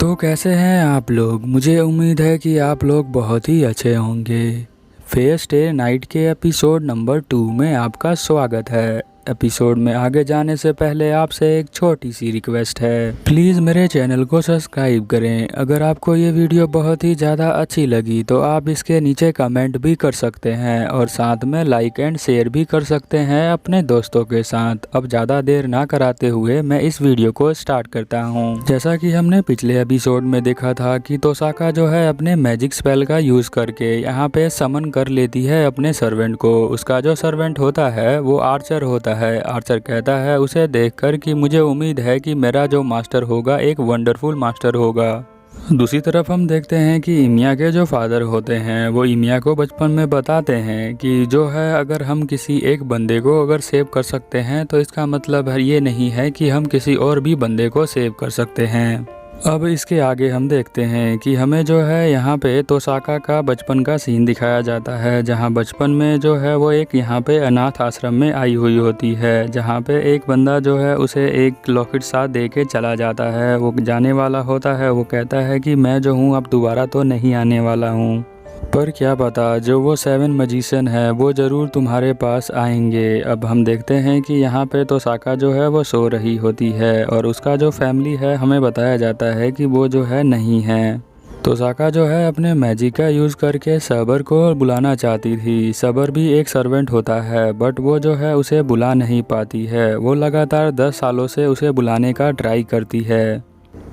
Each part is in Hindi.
तो कैसे हैं आप लोग। मुझे उम्मीद है कि आप लोग बहुत ही अच्छे होंगे। फेस डे नाइट के एपिसोड नंबर 2 में आपका स्वागत है। एपिसोड में आगे जाने से पहले आपसे एक छोटी सी रिक्वेस्ट है, प्लीज़ मेरे चैनल को सब्सक्राइब करें। अगर आपको ये वीडियो बहुत ही ज़्यादा अच्छी लगी तो आप इसके नीचे कमेंट भी कर सकते हैं और साथ में लाइक एंड शेयर भी कर सकते हैं अपने दोस्तों के साथ। अब ज़्यादा देर ना कराते हुए मैं इस वीडियो को स्टार्ट करता हूँ। जैसा कि हमने पिछले एपिसोड में देखा था कि तोसाका जो है अपने मैजिक स्पेल का यूज़ करके यहाँ पे समन कर लेती है अपने सर्वेंट को। उसका जो सर्वेंट होता है वो आर्चर होता है। आर्चर कहता है उसे देखकर कि मुझे उम्मीद है कि मेरा जो मास्टर होगा एक वंडरफुल मास्टर होगा। दूसरी तरफ हम देखते हैं कि इमिया के जो फादर होते हैं वो इमिया को बचपन में बताते हैं कि जो है अगर हम किसी एक बंदे को अगर सेव कर सकते हैं तो इसका मतलब ये नहीं है कि हम किसी और भी बंदे को सेव कर सकते हैं। अब इसके आगे हम देखते हैं कि हमें जो है यहाँ पे तोसाका का बचपन का सीन दिखाया जाता है, जहाँ बचपन में जो है वो एक यहाँ पे अनाथ आश्रम में आई हुई होती है, जहाँ पे एक बंदा जो है उसे एक लॉकेट साथ दे के चला जाता है। वो जाने वाला होता है, वो कहता है कि मैं जो हूँ अब दोबारा तो नहीं आने वाला हूँ, पर क्या पता जो वो 7 मैजिशियन है वो ज़रूर तुम्हारे पास आएंगे। अब हम देखते हैं कि यहाँ पे तोसाका जो है वो सो रही होती है और उसका जो फैमिली है हमें बताया जाता है कि वो जो है नहीं है। तोसाका जो है अपने मैजिक का यूज़ करके सबर को बुलाना चाहती थी। सबर भी एक सर्वेंट होता है बट वो जो है उसे बुला नहीं पाती है। वो लगातार 10 सालों से उसे बुलाने का ट्राई करती है।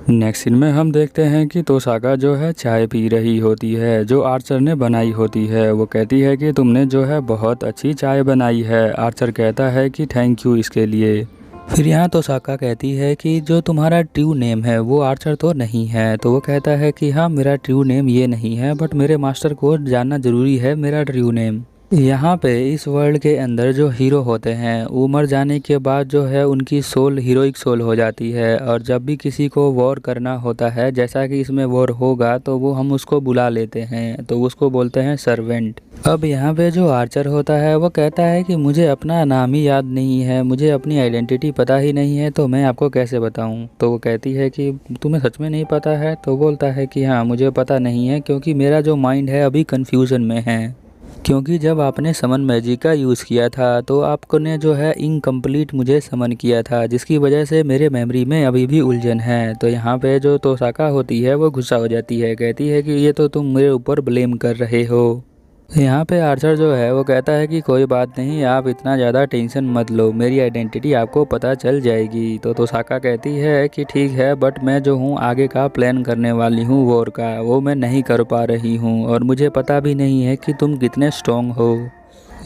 नेक्स्ट सीन में हम देखते हैं कि तोसाका जो है चाय पी रही होती है जो आर्चर ने बनाई होती है। वो कहती है कि तुमने जो है बहुत अच्छी चाय बनाई है। आर्चर कहता है कि थैंक यू इसके लिए। फिर यहाँ तोसाका कहती है कि जो तुम्हारा ट्रू नेम है वो आर्चर तो नहीं है। तो वो कहता है कि हाँ मेरा ट्रू नेम ये नहीं है बट मेरे मास्टर को जानना ज़रूरी है मेरा ट्रू नेम। यहाँ पे इस वर्ल्ड के अंदर जो हीरो होते हैं वो मर जाने के बाद जो है उनकी सोल हीरोइक सोल हो जाती है और जब भी किसी को वॉर करना होता है, जैसा कि इसमें वॉर होगा, तो वो हम उसको बुला लेते हैं, तो उसको बोलते हैं सर्वेंट। अब यहाँ पे जो आर्चर होता है वो कहता है कि मुझे अपना नाम ही याद नहीं है, मुझे अपनी आइडेंटिटी पता ही नहीं है, तो मैं आपको कैसे बताऊँ। तो वो कहती है कि तुम्हें सच में नहीं पता है। तो बोलता है कि हाँ मुझे पता नहीं है क्योंकि मेरा जो माइंड है अभी कन्फ्यूज़न में है, क्योंकि जब आपने समन मैजिक का यूज़ किया था तो आपने जो है इनकम्प्लीट मुझे समन किया था, जिसकी वजह से मेरे मेमोरी में अभी भी उलझन है। तो यहाँ पे जो तोसाका होती है वो गुस्सा हो जाती है, कहती है कि ये तो तुम मेरे ऊपर ब्लेम कर रहे हो। यहाँ पे आर्चर जो है वो कहता है कि कोई बात नहीं, आप इतना ज़्यादा टेंशन मत लो, मेरी आइडेंटिटी आपको पता चल जाएगी। तो तोसाका कहती है कि ठीक है बट मैं जो हूँ आगे का प्लान करने वाली हूँ वॉर का, वो मैं नहीं कर पा रही हूँ और मुझे पता भी नहीं है कि तुम कितने स्ट्रॉन्ग हो।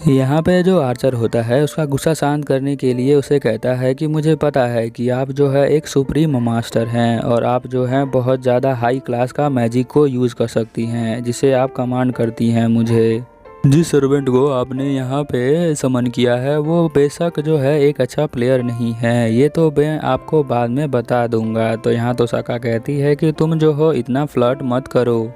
यहाँ पे जो आर्चर होता है उसका गुस्सा शांत करने के लिए उसे कहता है कि मुझे पता है कि आप जो है एक सुप्रीम मास्टर हैं और आप जो हैं बहुत ज़्यादा हाई क्लास का मैजिक को यूज़ कर सकती हैं, जिसे आप कमांड करती हैं मुझे। जिस सर्वेंट को आपने यहाँ पे समन किया है वो बेशक जो है एक अच्छा प्लेयर नहीं है, ये तो मैं आपको बाद में बता दूंगा। तो यहाँ तोसाका कहती है कि तुम जो हो इतना फ्लर्ट मत करो,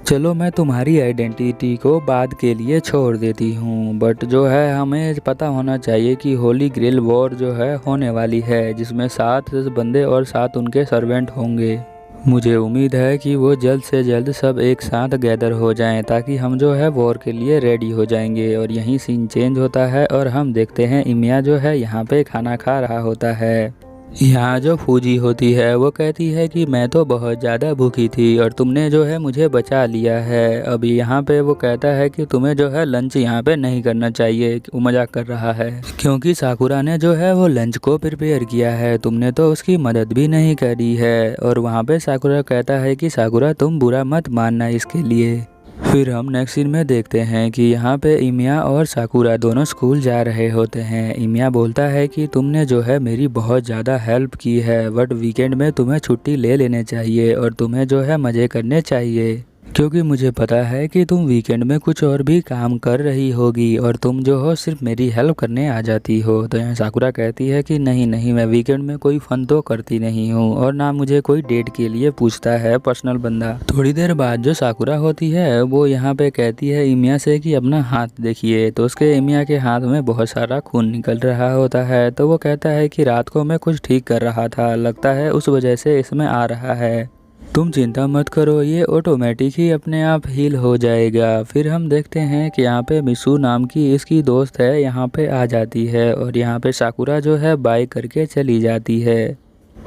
चलो मैं तुम्हारी आइडेंटिटी को बाद के लिए छोड़ देती हूँ, बट जो है हमें पता होना चाहिए कि होली ग्रेल वॉर जो है होने वाली है, जिसमें 7 बंदे और 7 उनके सर्वेंट होंगे। मुझे उम्मीद है कि वो जल्द से जल्द सब एक साथ गैदर हो जाएं ताकि हम जो है वॉर के लिए रेडी हो जाएंगे। और यहीं सीन चेंज होता है और हम देखते हैं इमिया जो है यहाँ पे खाना खा रहा होता है। यहाँ जो फूजी होती है वो कहती है कि मैं तो बहुत ज़्यादा भूखी थी और तुमने जो है मुझे बचा लिया है। अभी यहाँ पे वो कहता है कि तुम्हें जो है लंच यहाँ पे नहीं करना चाहिए, वो मजाक कर रहा है, क्योंकि साकुरा ने जो है वो लंच को प्रिपेयर किया है, तुमने तो उसकी मदद भी नहीं करी है। और वहाँ पे साकुरा कहता है कि साकुरा तुम बुरा मत मानना इसके लिए। फिर हम नेक्स्ट सीन में देखते हैं कि यहाँ पे इमिया और साकुरा दोनों स्कूल जा रहे होते हैं। इमिया बोलता है कि तुमने जो है मेरी बहुत ज़्यादा हेल्प की है बट वीकेंड में तुम्हें छुट्टी ले लेने चाहिए और तुम्हें जो है मज़े करने चाहिए, क्योंकि मुझे पता है कि तुम वीकेंड में कुछ और भी काम कर रही होगी और तुम जो हो सिर्फ मेरी हेल्प करने आ जाती हो। तो यहाँ साकुरा कहती है कि नहीं नहीं, मैं वीकेंड में कोई फ़न तो करती नहीं हूँ और ना मुझे कोई डेट के लिए पूछता है पर्सनल बंदा। थोड़ी देर बाद जो साकुरा होती है वो यहाँ पे कहती है इमिया से कि अपना हाथ देखिए, तो उसके इमिया के हाथ में बहुत सारा खून निकल रहा होता है। तो वो कहता है कि रात को मैं कुछ ठीक कर रहा था, लगता है उस वजह से इसमें आ रहा है। तुम चिंता मत करो, ये ऑटोमेटिक ही अपने आप हील हो जाएगा। फिर हम देखते हैं कि यहाँ पे मिसू नाम की इसकी दोस्त है यहाँ पे आ जाती है और यहाँ पे साकुरा जो है बाय करके चली जाती है।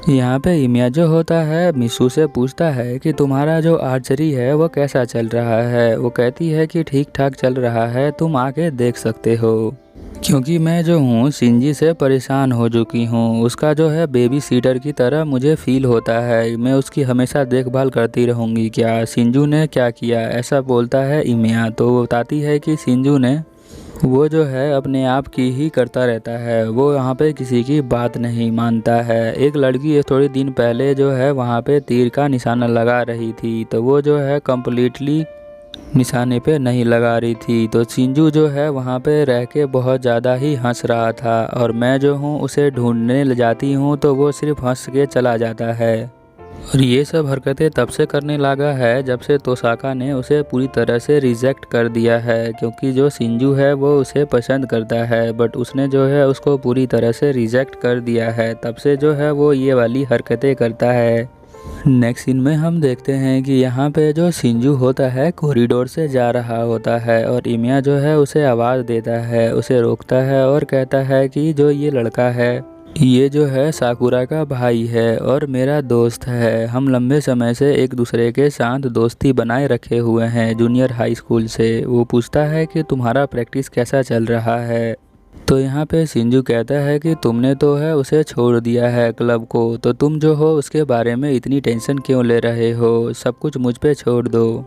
यहाँ पे इमिया जो होता है मिसू से पूछता है कि तुम्हारा जो आर्चरी है वो कैसा चल रहा है। वो कहती है कि ठीक ठाक चल रहा है, तुम आके देख सकते हो। क्योंकि मैं जो हूँ शिंजी से परेशान हो चुकी हूँ, उसका जो है बेबी सीटर की तरह मुझे फील होता है। मैं उसकी हमेशा देखभाल करती रहूँगी क्या? शिंजू ने क्या किया? ऐसा बोलता है इमिया। तो वो बताती है कि शिंजू ने वो जो है अपने आप की ही करता रहता है, वो यहाँ पे किसी की बात नहीं मानता है। एक लड़की थोड़ी दिन पहले जो है वहाँ पे तीर का निशाना लगा रही थी, तो वो जो है कम्प्लीटली निशाने पे नहीं लगा रही थी। तो शिंजू जो है वहाँ पे रह के बहुत ज़्यादा ही हंस रहा था और मैं जो हूँ उसे ढूंढने ले जाती हूँ तो वो सिर्फ हंस के चला जाता है। और ये सब हरकतें तब से करने लगा है जब से तोसाका ने उसे पूरी तरह से रिजेक्ट कर दिया है, क्योंकि जो शिंजू है वो उसे पसंद करता है बट उसने जो है उसको पूरी तरह से रिजेक्ट कर दिया है। तब से जो है वो ये वाली हरकतें करता है। नेक्स्ट सीन में हम देखते हैं कि यहाँ पे जो शिंजू होता है कॉरिडोर से जा रहा होता है और इमिया जो है उसे आवाज़ देता है, उसे रोकता है और कहता है कि जो ये लड़का है ये जो है साकुरा का भाई है और मेरा दोस्त है। हम लंबे समय से एक दूसरे के साथ दोस्ती बनाए रखे हुए हैं जूनियर हाई स्कूल से। वो पूछता है कि तुम्हारा प्रैक्टिस कैसा चल रहा है। तो यहाँ पे शिंजू कहता है कि तुमने तो है उसे छोड़ दिया है क्लब को, तो तुम जो हो उसके बारे में इतनी टेंशन क्यों ले रहे हो? सब कुछ मुझ पे छोड़ दो,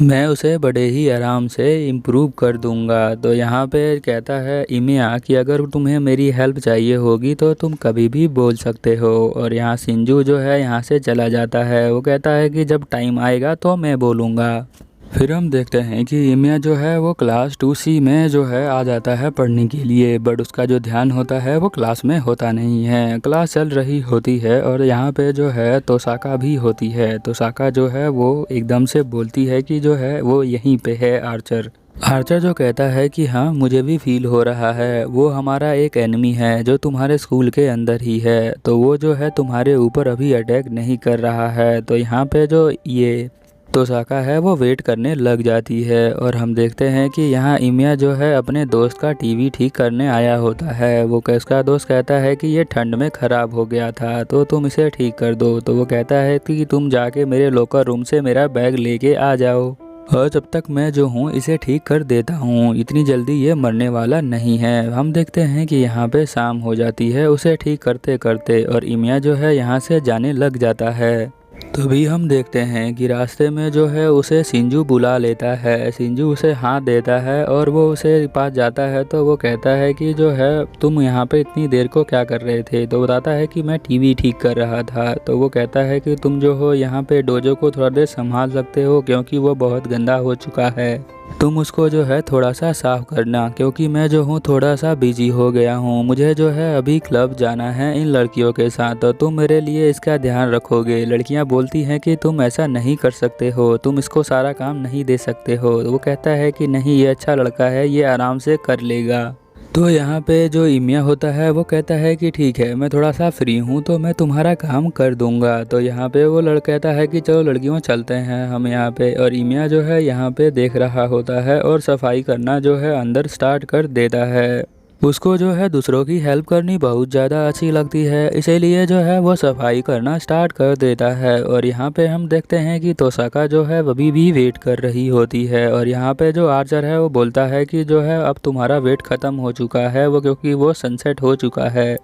मैं उसे बड़े ही आराम से इम्प्रूव कर दूंगा। तो यहाँ पे कहता है इमिया कि अगर तुम्हें मेरी हेल्प चाहिए होगी तो तुम कभी भी बोल सकते हो। और यहाँ शिंजू जो है यहाँ से चला जाता है। वो कहता है कि जब टाइम आएगा तो मैं बोलूँगा। फिर हम देखते हैं कि इमिया जो है वो क्लास 2C में जो है आ जाता है पढ़ने के लिए, बट उसका जो ध्यान होता है वो क्लास में होता नहीं है। क्लास चल रही होती है और यहाँ पे जो है तोसाका भी होती है। तोसाका जो है वो एकदम से बोलती है कि जो है वो यहीं पे है आर्चर। आर्चर जो कहता है कि हाँ मुझे भी फील हो रहा है, वो हमारा एक एनिमी है जो तुम्हारे स्कूल के अंदर ही है, तो वो जो है तुम्हारे ऊपर अभी अटैक नहीं कर रहा है। तो यहाँ पे जो ये तोसाका है वो वेट करने लग जाती है और हम देखते हैं कि यहाँ इमिया जो है अपने दोस्त का टीवी ठीक करने आया होता है। वो उसका दोस्त कहता है कि ये ठंड में ख़राब हो गया था तो तुम इसे ठीक कर दो। तो वो कहता है कि तुम जाके मेरे लॉकर रूम से मेरा बैग लेके आ जाओ और जब तक मैं जो हूँ इसे ठीक कर देता हूँ, इतनी जल्दी ये मरने वाला नहीं है। हम देखते हैं कि यहाँ पे शाम हो जाती है उसे ठीक करते करते और इमिया जो है यहाँ से जाने लग जाता है। तभी हम देखते हैं कि रास्ते में जो है उसे शिंजू बुला लेता है। शिंजू उसे हाथ देता है और वो उसे पास जाता है तो वो कहता है कि जो है तुम यहाँ पे इतनी देर को क्या कर रहे थे? तो बताता है कि मैं टीवी ठीक कर रहा था। तो वो कहता है कि तुम जो हो यहाँ पे डोजो को थोड़ा देर संभाल सकते हो क्योंकि वो बहुत गंदा हो चुका है, तुम उसको जो है थोड़ा सा साफ करना, क्योंकि मैं जो हूँ थोड़ा सा बिजी हो गया हूँ। मुझे जो है अभी क्लब जाना है इन लड़कियों के साथ, तो तुम मेरे लिए इसका ध्यान रखोगे। लड़कियाँ बोलती हैं कि तुम ऐसा नहीं कर सकते हो, तुम इसको सारा काम नहीं दे सकते हो। तो वो कहता है कि नहीं, ये अच्छा लड़का है, ये आराम से कर लेगा। तो यहाँ पे जो इमिया होता है वो कहता है कि ठीक है मैं थोड़ा सा फ्री हूँ तो मैं तुम्हारा काम कर दूंगा। तो यहाँ पे वो लड़का कहता है कि चलो लड़कियों चलते हैं हम यहाँ पे। और इमिया जो है यहाँ पे देख रहा होता है और सफाई करना जो है अंदर स्टार्ट कर देता है। उसको जो है दूसरों की हेल्प करनी बहुत ज़्यादा अच्छी लगती है, इसीलिए जो है वो सफाई करना स्टार्ट कर देता है। और यहाँ पे हम देखते हैं कि तोसाका जो है अभी भी वेट कर रही होती है और यहाँ पे जो आर्चर है वो बोलता है कि जो है अब तुम्हारा वेट ख़त्म हो चुका है, वो क्योंकि वो सनसेट हो चुका है।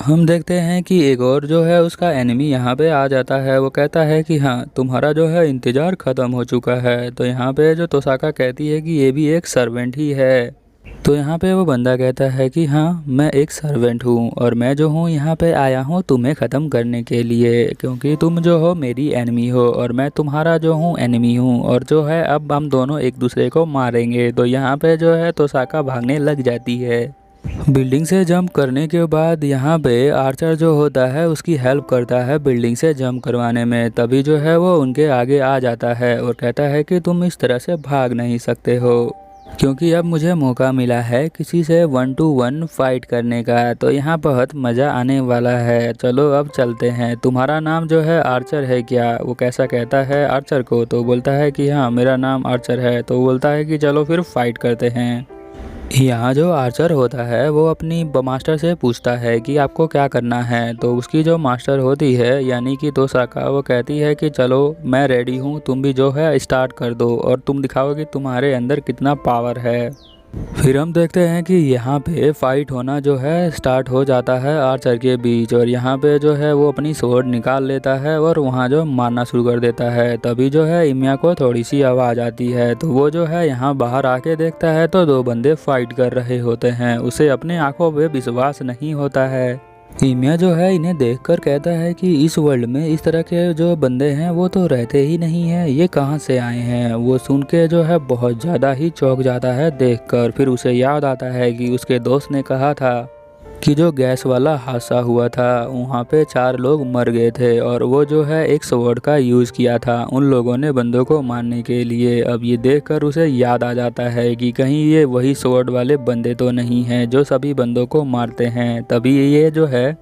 हम देखते हैं कि एक और जो है उसका एनिमी यहाँ पे आ जाता है। वो कहता है कि हाँ तुम्हारा जो है इंतज़ार ख़त्म हो चुका है। तो यहाँ पे जो तोसाका कहती है कि ये भी एक सर्वेंट ही है। तो यहाँ पे वो बंदा कहता है कि हाँ मैं एक सर्वेंट हूँ और मैं जो हूँ यहाँ पे आया हूँ तुम्हें ख़त्म करने के लिए, क्योंकि तुम जो हो मेरी एनिमी हो और मैं तुम्हारा जो हूँ एनिमी हूँ, और जो है अब हम दोनों एक दूसरे को मारेंगे। तो यहाँ पे जो है तोसाका भागने लग जाती है। बिल्डिंग से जंप करने के बाद यहाँ पे आर्चर जो होता है उसकी हेल्प करता है बिल्डिंग से जंप करवाने में। तभी जो है वो उनके आगे आ जाता है और कहता है कि तुम इस तरह से भाग नहीं सकते हो। क्योंकि अब मुझे मौका मिला है किसी से 1 to 1 फाइट करने का, तो यहाँ बहुत मज़ा आने वाला है। चलो अब चलते हैं। तुम्हारा नाम जो है आर्चर है क्या? वो कैसा कहता है आर्चर को, तो बोलता है कि हाँ मेरा नाम आर्चर है। तो बोलता है कि चलो फिर फाइट करते हैं। यहाँ जो आर्चर होता है वो अपनी मास्टर से पूछता है कि आपको क्या करना है। तो उसकी जो मास्टर होती है यानी कि तोसाका, वो कहती है कि चलो मैं रेडी हूँ, तुम भी जो है स्टार्ट कर दो और तुम दिखाओ कि तुम्हारे अंदर कितना पावर है। फिर हम देखते हैं कि यहाँ पे फाइट होना जो है स्टार्ट हो जाता है आर्चर के बीच, और यहाँ पे जो है वो अपनी स्वॉर्ड निकाल लेता है और वहाँ जो मारना शुरू कर देता है। तभी जो है इमिया को थोड़ी सी आवाज़ आती है, तो वो जो है यहाँ बाहर आके देखता है तो दो बंदे फाइट कर रहे होते हैं। उसे अपने आंखों पे विश्वास नहीं होता है। इमिया जो है इन्हें देखकर कहता है कि इस वर्ल्ड में इस तरह के जो बंदे हैं वो तो रहते ही नहीं हैं, ये कहाँ से आए हैं। वो सुन के जो है बहुत ज़्यादा ही चौंक जाता है देखकर। फिर उसे याद आता है कि उसके दोस्त ने कहा था कि जो गैस वाला हादसा हुआ था वहाँ पे 4 लोग मर गए थे, और वो जो है एक स्वॉर्ड का यूज़ किया था उन लोगों ने बंदों को मारने के लिए। अब ये देखकर उसे याद आ जाता है कि कहीं ये वही स्वॉर्ड वाले बंदे तो नहीं हैं जो सभी बंदों को मारते हैं। तभी ये जो है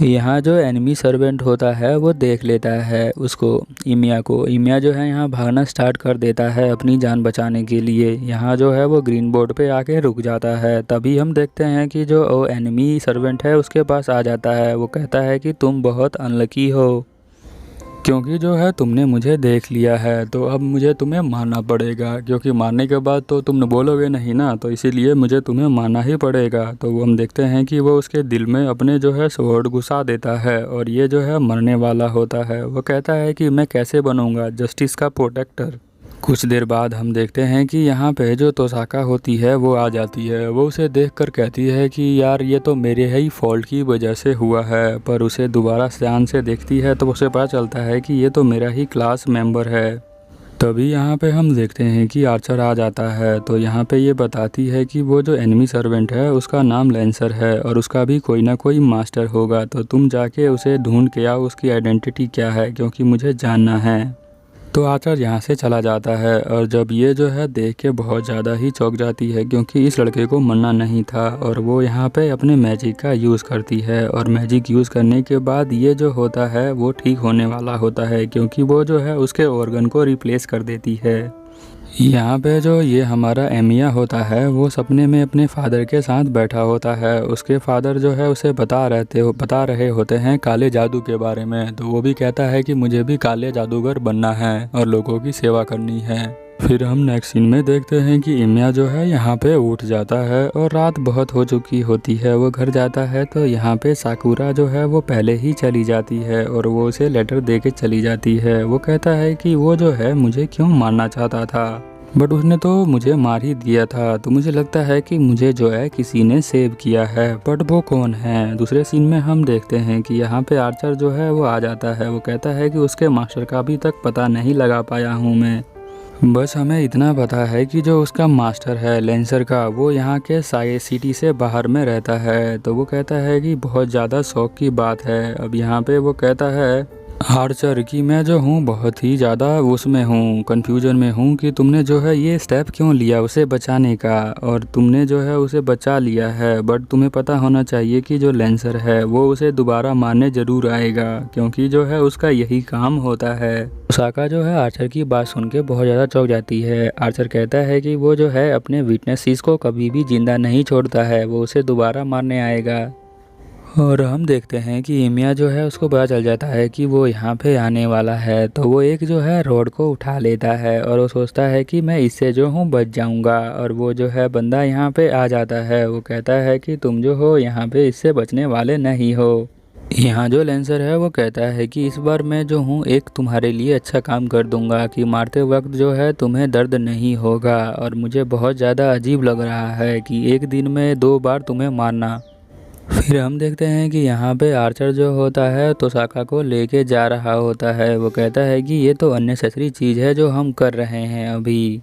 यहाँ जो एनिमी सर्वेंट होता है वो देख लेता है उसको, इमिया को। इमिया जो है यहाँ भागना स्टार्ट कर देता है अपनी जान बचाने के लिए। यहाँ जो है वो ग्रीन बोर्ड पे आके रुक जाता है। तभी हम देखते हैं कि जो एनिमी सर्वेंट है उसके पास आ जाता है। वो कहता है कि तुम बहुत अनलकी हो, क्योंकि जो है तुमने मुझे देख लिया है, तो अब मुझे तुम्हें मारना पड़ेगा, क्योंकि मारने के बाद तो तुम बोलोगे नहीं ना, तो इसीलिए मुझे तुम्हें मारना ही पड़ेगा। तो वो हम देखते हैं कि वो उसके दिल में अपने जो है स्वॉर्ड घुसा देता है और ये जो है मरने वाला होता है। वो कहता है कि मैं कैसे बनूंगा जस्टिस का प्रोटेक्टर। कुछ देर बाद हम देखते हैं कि यहाँ पे जो तोसाका होती है वो आ जाती है। वो उसे देखकर कहती है कि यार ये तो मेरे ही फॉल्ट की वजह से हुआ है, पर उसे दोबारा ध्यान से देखती है तो उसे पता चलता है कि ये तो मेरा ही क्लास मेंबर है। तभी यहाँ पे हम देखते हैं कि आर्चर आ जाता है। तो यहाँ पे ये बताती है कि वो जो एनिमी सर्वेंट है उसका नाम लेंसर है और उसका भी कोई ना कोई मास्टर होगा, तो तुम जाके उसे ढूंढ के आओ, उसकी आइडेंटिटी क्या है, क्योंकि मुझे जानना है। तो आर्चर यहाँ से चला जाता है और जब ये जो है देख के बहुत ज़्यादा ही चौंक जाती है, क्योंकि इस लड़के को मरना नहीं था। और वो यहाँ पे अपने मैजिक का यूज़ करती है और मैजिक यूज़ करने के बाद ये जो होता है वो ठीक होने वाला होता है, क्योंकि वो जो है उसके ऑर्गन को रिप्लेस कर देती है। यहाँ पे जो ये हमारा एमिया होता है वो सपने में अपने फादर के साथ बैठा होता है। उसके फादर जो है उसे बता रहे होते हैं काले जादू के बारे में। तो वो भी कहता है कि मुझे भी काले जादूगर बनना है और लोगों की सेवा करनी है। फिर हम नेक्स्ट सीन में देखते हैं कि इमिया जो है यहाँ पे उठ जाता है और रात बहुत हो चुकी होती है। वो घर जाता है तो यहाँ पे साकुरा जो है वो पहले ही चली जाती है और वो उसे लेटर दे के चली जाती है। वो कहता है कि वो जो है मुझे क्यों मारना चाहता था, बट उसने तो मुझे मार ही दिया था। तो मुझे लगता है कि मुझे जो है किसी ने सेव किया है, बट वो कौन है। दूसरे सीन में हम देखते हैं कि यहाँ पे आर्चर जो है वो आ जाता है। वो कहता है कि उसके मास्टर का अभी तक पता नहीं लगा पाया हूँ मैं, बस हमें इतना पता है कि जो उसका मास्टर है लेंसर का वो यहाँ के साई सिटी से बाहर में रहता है। तो वो कहता है कि बहुत ज़्यादा शौक की बात है। अब यहाँ पे वो कहता है आर्चर कि मैं जो हूँ बहुत ही ज़्यादा उसमें हूँ, कन्फ्यूजन में हूँ कि तुमने जो है ये स्टेप क्यों लिया उसे बचाने का, और तुमने जो है उसे बचा लिया है, बट तुम्हें पता होना चाहिए कि जो लेंसर है वो उसे दोबारा मारने ज़रूर आएगा, क्योंकि जो है उसका यही काम होता है। तोसाका जो है आर्चर की बात सुन के बहुत ज़्यादा चौंक जाती है। आर्चर कहता है कि वो जो है अपने विटनेसेस को कभी भी जिंदा नहीं छोड़ता है, वो उसे दोबारा मारने आएगा। और हम देखते हैं कि इमिया जो है उसको पता चल जाता है कि वो यहाँ पे आने वाला है। तो वो एक जो है रोड को उठा लेता है और वो सोचता है कि मैं इससे जो हूँ बच जाऊँगा। और वो जो है बंदा यहाँ पे आ जाता है। वो कहता है कि तुम जो हो यहाँ पे इससे बचने वाले नहीं हो। यहाँ जो लेंसर है वो कहता है कि इस बार मैं जो हूँ एक तुम्हारे लिए अच्छा काम कर दूंगा कि मारते वक्त जो है तुम्हें दर्द नहीं होगा। और मुझे बहुत ज़्यादा अजीब लग रहा है कि एक दिन में 2 बार तुम्हें मारना। फिर हम देखते हैं कि यहाँ पे आर्चर जो होता है तोसाका को लेके जा रहा होता है। वो कहता है कि ये तो अननेसेसरी चीज़ है जो हम कर रहे हैं अभी।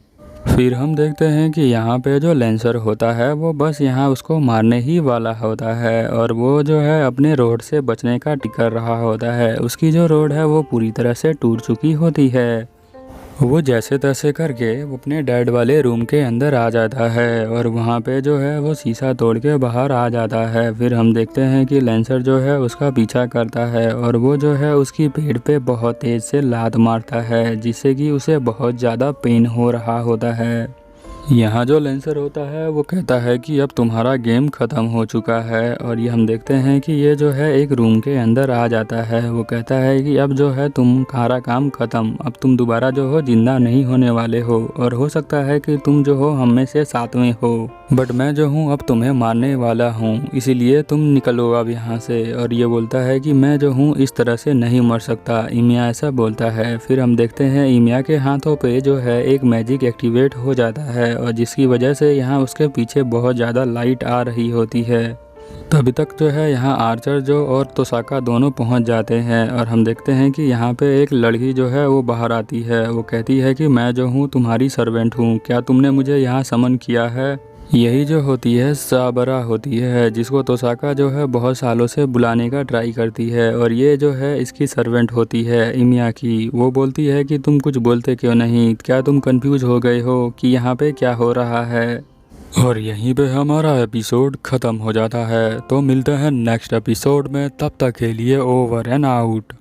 फिर हम देखते हैं कि यहाँ पे जो लेंसर होता है वो बस यहाँ उसको मारने ही वाला होता है, और वो जो है अपने रोड से बचने का टिकर रहा होता है। उसकी जो रोड है वो पूरी तरह से टूट चुकी होती है। वो जैसे तैसे करके वो अपने डैड वाले रूम के अंदर आ जाता है और वहाँ पे जो है वो शीशा तोड़ के बाहर आ जाता है। फिर हम देखते हैं कि लेंसर जो है उसका पीछा करता है और वो जो है उसकी पीठ पे बहुत तेज़ से लात मारता है, जिससे कि उसे बहुत ज़्यादा पेन हो रहा होता है। यहाँ जो लेंसर होता है वो कहता है कि अब तुम्हारा गेम ख़त्म हो चुका है और ये हम देखते हैं कि ये जो है एक रूम के अंदर आ जाता है। वो कहता है कि अब जो है तुम्हारा काम ख़त्म, अब तुम दोबारा जो हो ज़िंदा नहीं होने वाले हो और हो सकता है कि तुम जो हो हम में से सातवें हो, बट मैं जो हूँ अब तुम्हें मारने वाला हूँ, इसीलिए तुम निकलो अब यहाँ से। और ये बोलता है कि मैं जो हूँ इस तरह से नहीं मर सकता, इमिया ऐसा बोलता है। फिर हम देखते हैं इमिया के हाथों पे जो है एक मैजिक एक्टिवेट हो जाता है और जिसकी वजह से यहाँ उसके पीछे बहुत ज़्यादा लाइट आ रही होती है। तभी तक जो है यहाँ आर्चर जो और तोसाका दोनों पहुँच जाते हैं और हम देखते हैं कि यहाँ पे एक लड़की जो है वो बाहर आती है। वो कहती है कि मैं जो हूँ तुम्हारी सर्वेंट हूँ, क्या तुमने मुझे यहाँ समन किया है। यही जो होती है साबरा होती है, जिसको तोसाका जो है बहुत सालों से बुलाने का ट्राई करती है और ये जो है इसकी सर्वेंट होती है इमिया की। वो बोलती है कि तुम कुछ बोलते क्यों नहीं, क्या तुम कंफ्यूज हो गए हो कि यहाँ पे क्या हो रहा है। और यहीं पे हमारा एपिसोड ख़त्म हो जाता है। तो मिलते हैं नेक्स्ट एपिसोड में, तब तक के लिए ओवर एंड आउट।